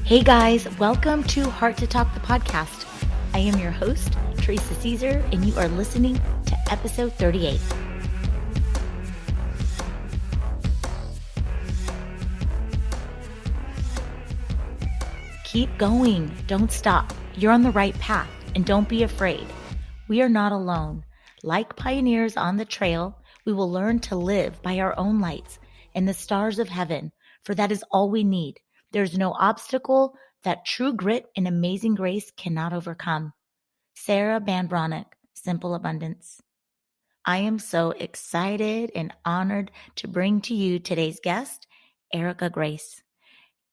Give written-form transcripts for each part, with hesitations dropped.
Hey guys, welcome to Heart to Talk, the podcast. I am your host, Teresa Caesar, and you are listening to episode 38. Keep going. Don't stop. You're on the right path, and don't be afraid. We are not alone. Like pioneers on the trail, we will learn to live by our own lights and the stars of heaven, for that is all we need. There's no obstacle that true grit and amazing grace cannot overcome. Sarah Banbronick, Simple Abundance. I am so excited and honored to bring to you today's guest, Erica Grace.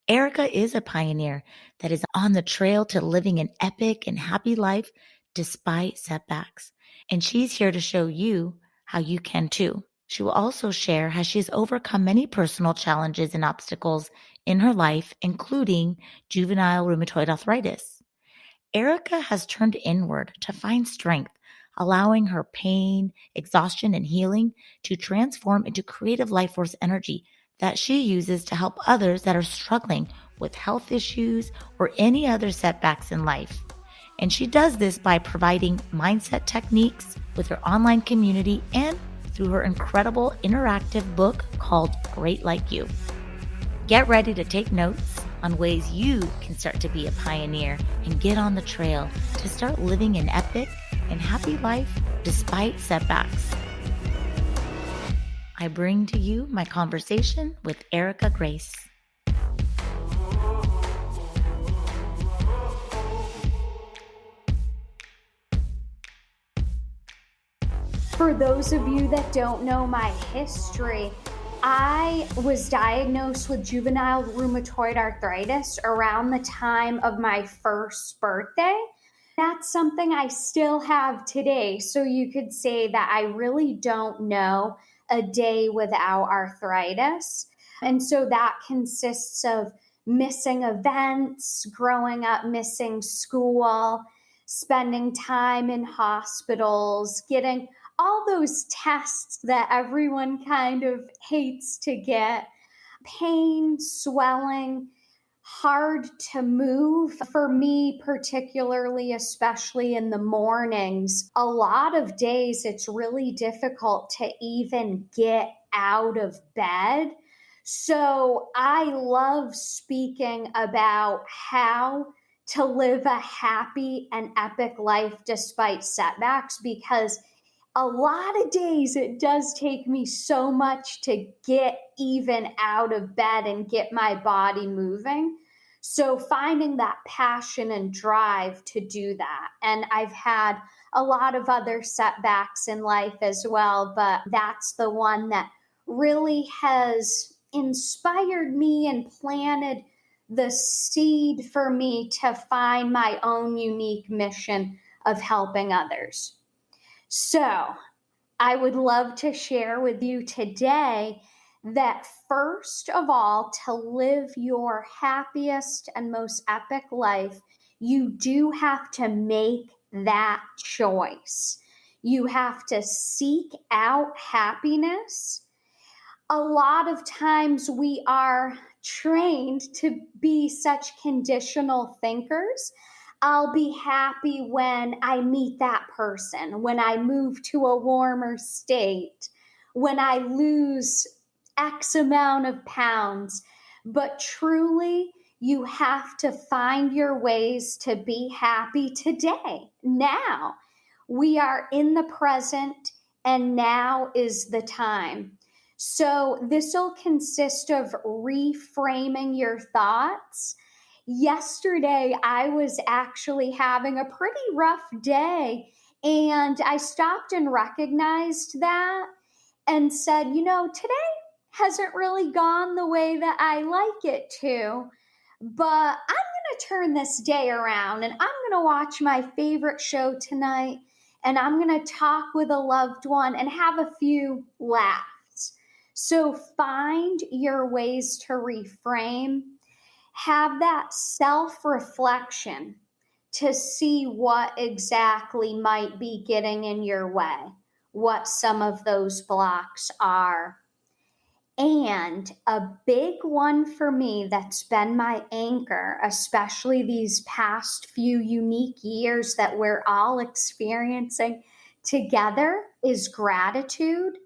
Erica is a pioneer that is on the trail to living an epic and happy life despite setbacks. And she's here to show you how you can too. She will also share how she has overcome many personal challenges and obstacles in her life, including juvenile rheumatoid arthritis. Erica has turned inward to find strength, allowing her pain, exhaustion, and healing to transform into creative life force energy that she uses to help others that are struggling with health issues or any other setbacks in life. And she does this by providing mindset techniques with her online community and through her incredible interactive book called Great Like You. Get ready to take notes on ways you can start to be a pioneer and get on the trail to start living an epic and happy life despite setbacks. I bring to you my conversation with Erica Grace. For those of you that don't know my history, I was diagnosed with juvenile rheumatoid arthritis around the time of my first birthday. That's something I still have today. So you could say that I really don't know a day without arthritis. And so that consists of missing events, growing up missing school, spending time in hospitals, getting all those tests that everyone kind of hates to get, pain, swelling, hard to move. For me, particularly, especially in the mornings, a lot of days it's really difficult to even get out of bed. So I love speaking about how to live a happy and epic life despite setbacks, because a lot of days it does take me so much to get even out of bed and get my body moving. So finding that passion and drive to do that. And I've had a lot of other setbacks in life as well, but that's the one that really has inspired me and planted the seed for me to find my own unique mission of helping others. So I would love to share with you today that first of all, to live your happiest and most epic life, you do have to make that choice. You have to seek out happiness. A lot of times we are trained to be such conditional thinkers. I'll be happy when I meet that person, when I move to a warmer state, when I lose X amount of pounds. But truly, you have to find your ways to be happy today. Now, we are in the present, and now is the time. So this will consist of reframing your thoughts. Yesterday, I was actually having a pretty rough day, and I stopped and recognized that and said, today hasn't really gone the way that I like it to, but I'm going to turn this day around, and I'm going to watch my favorite show tonight, and I'm going to talk with a loved one and have a few laughs. So find your ways to reframe. Have that self-reflection to see what exactly might be getting in your way, what some of those blocks are. And a big one for me that's been my anchor, especially these past few unique years that we're all experiencing together, is gratitude.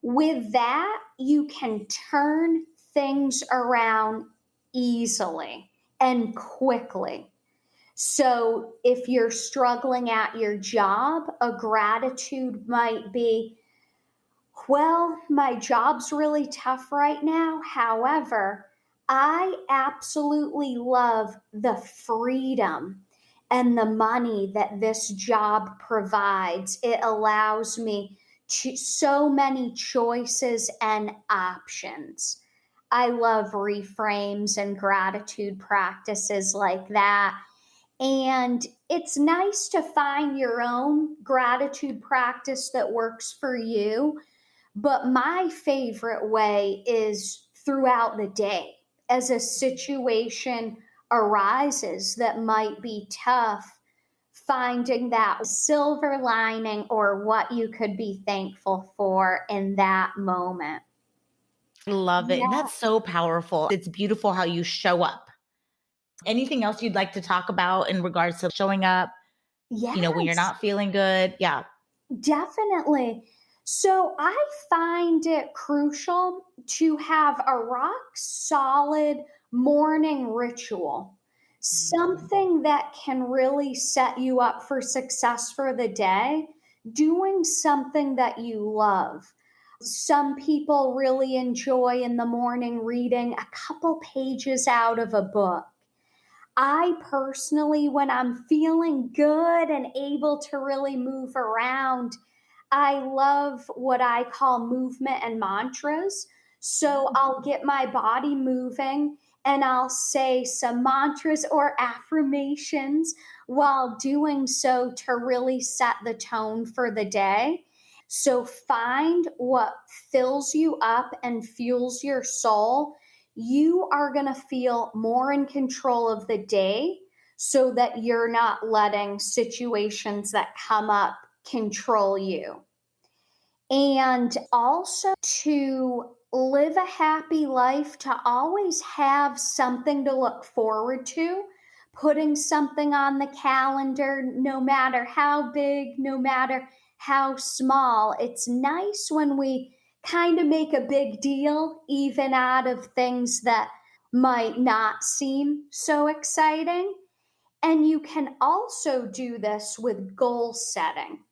With that, you can turn things around easily and quickly. So if you're struggling at your job, a gratitude might be, well, my job's really tough right now. However, I absolutely love the freedom and the money that this job provides. It allows me to so many choices and options. I love reframes and gratitude practices like that. And it's nice to find your own gratitude practice that works for you, but my favorite way is throughout the day. As a situation arises that might be tough, finding that silver lining or what you could be thankful for in that moment. I love it. And Yeah. that's so powerful. It's beautiful how you show up. Anything else you'd like to talk about in regards to showing up, when you're Yes. not feeling good? Yeah. Definitely. So I find it crucial to have a rock solid morning ritual, Mhm. something that can really set you up for success for the day, doing something that you love. Some people really enjoy in the morning reading a couple pages out of a book. I personally, when I'm feeling good and able to really move around, I love what I call movement and mantras. So I'll get my body moving and I'll say some mantras or affirmations while doing so to really set the tone for the day. So find what fills you up and fuels your soul. You are going to feel more in control of the day so that you're not letting situations that come up control you. And also to live a happy life, to always have something to look forward to, putting something on the calendar, no matter how big, no matter how small. It's nice when we kind of make a big deal, even out of things that might not seem so exciting. And you can also do this with goal setting.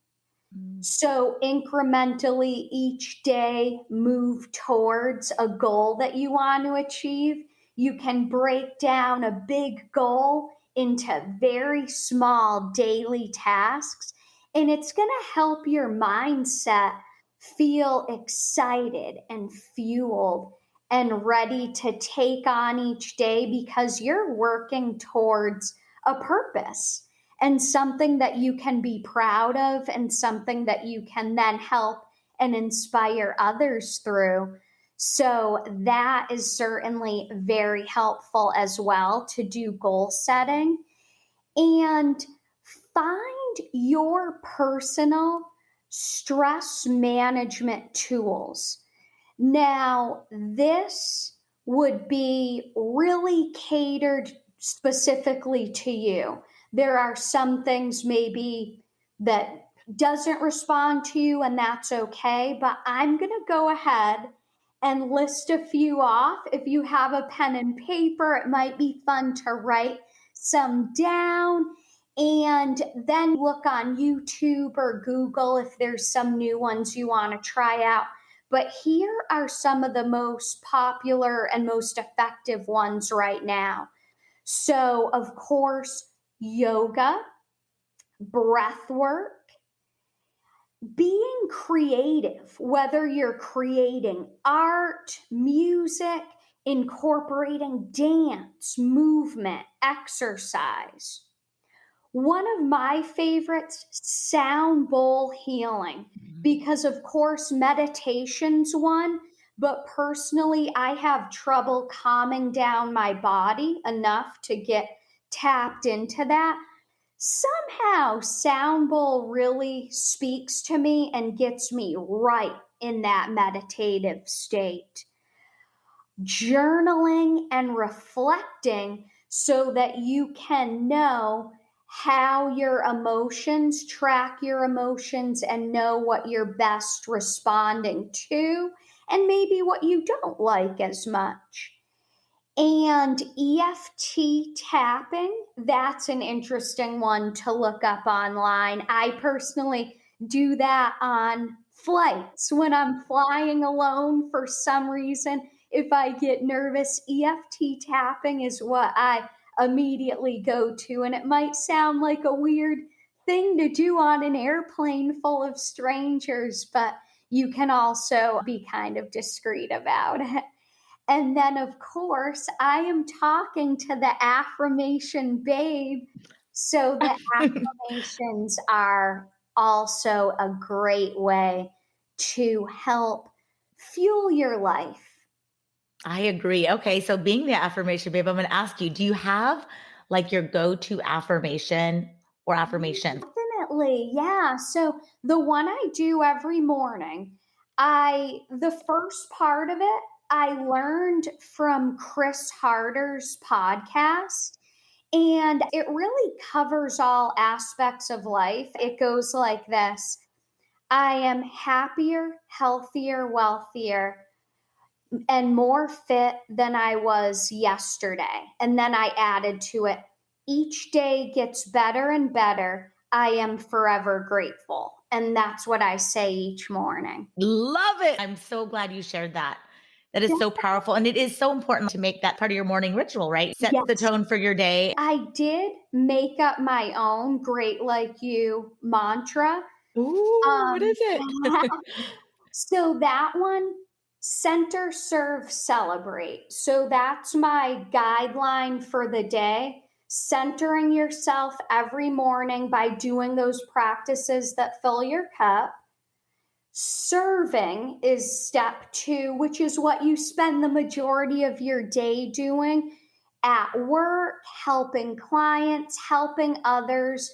Mm. So, incrementally each day, move towards a goal that you want to achieve. You can break down a big goal into very small daily tasks, and it's going to help your mindset feel excited and fueled and ready to take on each day because you're working towards a purpose and something that you can be proud of and something that you can then help and inspire others through. So, that is certainly very helpful as well to do goal setting and find your personal stress management tools. Now, this would be really catered specifically to you. There are some things maybe that doesn't respond to you and that's okay, but I'm going to go ahead and list a few off. If you have a pen and paper, it might be fun to write some down and then look on YouTube or Google if there's some new ones you want to try out. But here are some of the most popular and most effective ones right now. So, of course, yoga, breath work, being creative, whether you're creating art, music, incorporating dance, movement, exercise. One of my favorites, sound bowl healing, because of course meditation's one, but personally I have trouble calming down my body enough to get tapped into that. Somehow sound bowl really speaks to me and gets me right in that meditative state. journaling and reflecting so that you can know how your emotions, track your emotions, and know what you're best responding to, and maybe what you don't like as much. And EFT tapping, that's an interesting one to look up online. I personally do that on flights when I'm flying alone for some reason. If I get nervous, EFT tapping is what I immediately go to. And it might sound like a weird thing to do on an airplane full of strangers, but you can also be kind of discreet about it. And then, of course, I am talking to the affirmation babe. So, the affirmations are also a great way to help fuel your life. I agree. Okay, so being the affirmation babe, I'm going to ask you, do you have like your go-to affirmation or affirmations? Definitely. Yeah. So, the one I do every morning, the first part of it, I learned from Chris Harder's podcast. And it really covers all aspects of life. It goes like this: I am happier, healthier, wealthier, and more fit than I was yesterday. And then I added to it, each day gets better and better. I am forever grateful. And that's what I say each morning. Love it. I'm so glad you shared that. That is so powerful. And it is so important to make that part of your morning ritual, right? Sets the Yes. tone for your day. I did make up my own great like you mantra. Ooh, what Um, is it? So that one, center, serve, celebrate. So that's my guideline for the day. Centering yourself every morning by doing those practices that fill your cup. Serving is step two, which is what you spend the majority of your day doing at work, helping clients, helping others,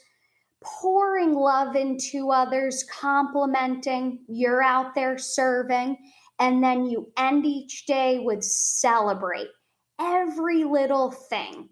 pouring love into others, complimenting, you're out there serving. And then you end each day with celebrate every little thing.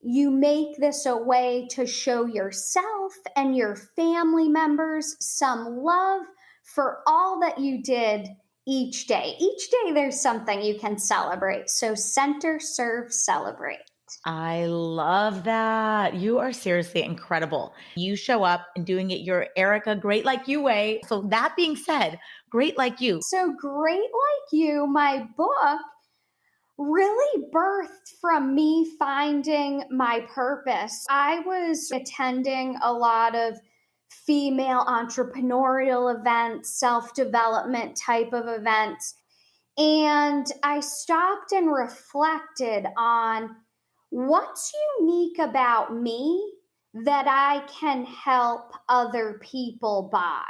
You make this a way to show yourself and your family members some love for all that you did each day. Each day, there's something you can celebrate. So, center, serve, celebrate. I love that. You are seriously incredible. You show up and doing it your Erica great like you way. So that being said, great like you. So, Great Like You, my book, really birthed from me finding my purpose. I was attending a lot of female entrepreneurial events, self development type of events. And I stopped and reflected on what's unique about me that I can help other people by.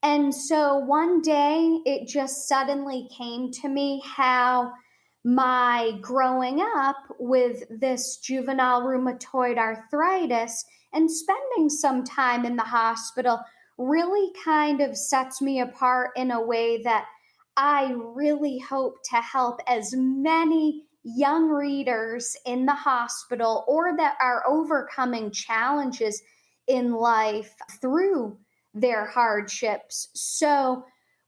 And so one day it just suddenly came to me how my growing up with this juvenile rheumatoid arthritis and spending some time in the hospital really kind of sets me apart in a way that I really hope to help as many young readers in the hospital or that are overcoming challenges in life through their hardships. So,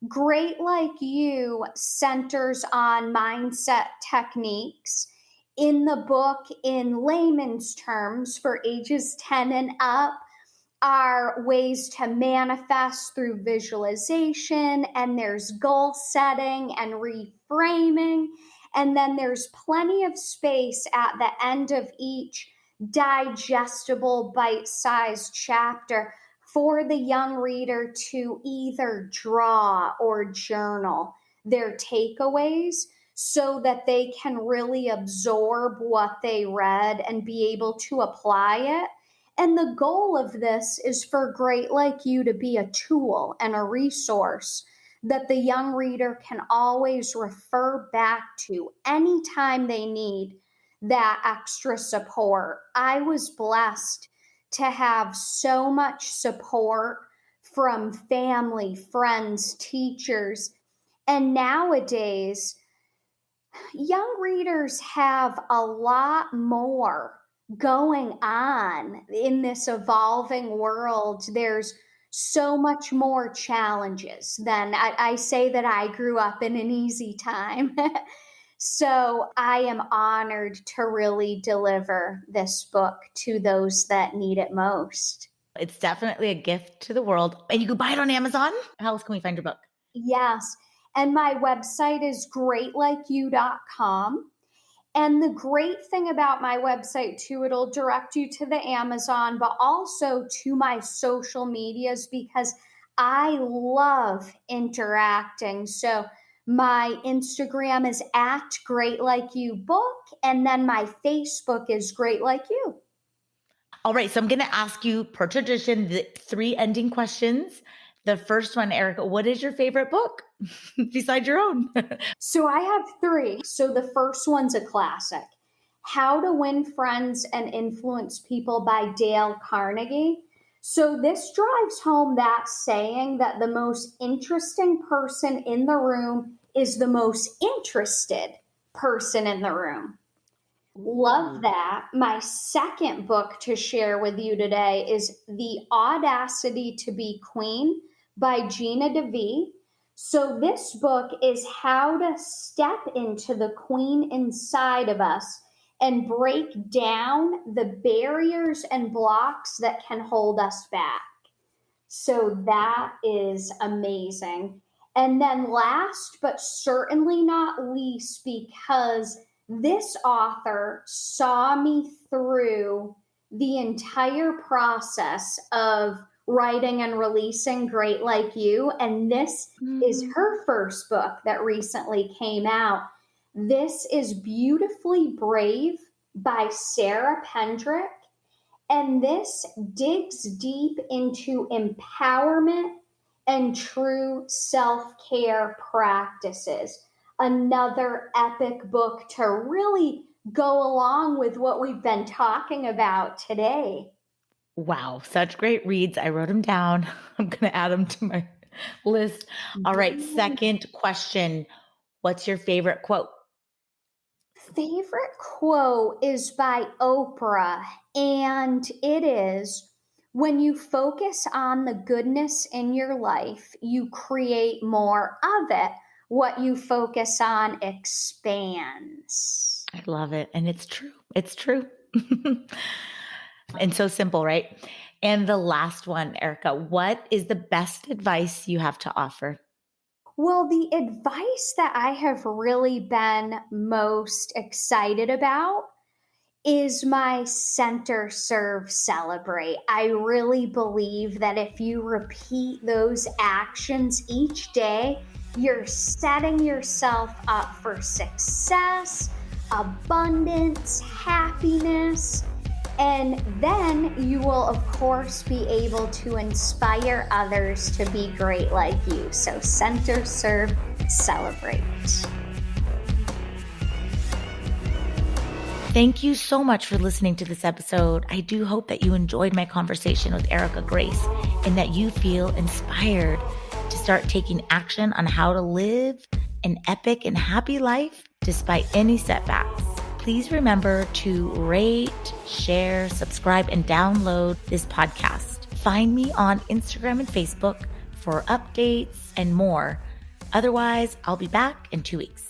Great Like You centers on mindset techniques. In the book, in layman's terms, for ages 10 and up, are ways to manifest through visualization, and there's goal setting and reframing. And then there's plenty of space at the end of each digestible, bite sized chapter for the young reader to either draw or journal their takeaways so that they can really absorb what they read and be able to apply it. And the goal of this is for Great Like You to be a tool and a resource that the young reader can always refer back to anytime they need that extra support. I was blessed to have so much support from family, friends, teachers. And nowadays, Young readers have a lot more going on in this evolving world. There's so much more challenges than I say that I grew up in an easy time. So I am honored to really deliver this book to those that need it most. It's definitely a gift to the world. And you can buy it on Amazon. How else can we find your book? Yes. And my website is greatlikeyou.com. And the great thing about my website too, it'll direct you to the Amazon, but also to my social medias because I love interacting. So my Instagram is at Great Like You Book, and then my Facebook is Great Like You. All right. So I'm going to ask you, per tradition, the 3 ending questions. The first one, Erica, what is your favorite book besides your own? So I have 3. So the first one's a classic, How to Win Friends and Influence People by Dale Carnegie. So this drives home that saying that the most interesting person in the room is the most interested person in the room. Love that. My second book to share with you today is The Audacity to Be Queen by Gina DeVee. So this book is how to step into the queen inside of us and break down the barriers and blocks that can hold us back. So that is amazing. And then last, but certainly not least, because this author saw me through the entire process of writing and releasing Great Like You. And this is her first book that recently came out. This is Beautifully Brave by Sarah Pendrick. And this digs deep into empowerment and true self-care practices. Another epic book to really go along with what we've been talking about today. Wow, such great reads. I wrote them down. I'm going to add them to my list. All right, second question. What's your favorite quote? Favorite quote is by Oprah, and it is, when you focus on the goodness in your life, you create more of it. What you focus on expands. I love it. And it's true. It's true. And so simple, right? And the last one, Erica, what is the best advice you have to offer? Well, the advice that I have really been most excited about is my center, serve, celebrate. I really believe that if you repeat those actions each day, you're setting yourself up for success, abundance, happiness, and then you will, of course, be able to inspire others to be great like you. So center, serve, celebrate. Thank you so much for listening to this episode. I do hope that you enjoyed my conversation with Erica Grace and that you feel inspired to start taking action on how to live an epic and happy life despite any setbacks. Please remember to rate, share, subscribe, and download this podcast. Find me on Instagram and Facebook for updates and more. Otherwise, I'll be back in 2 weeks.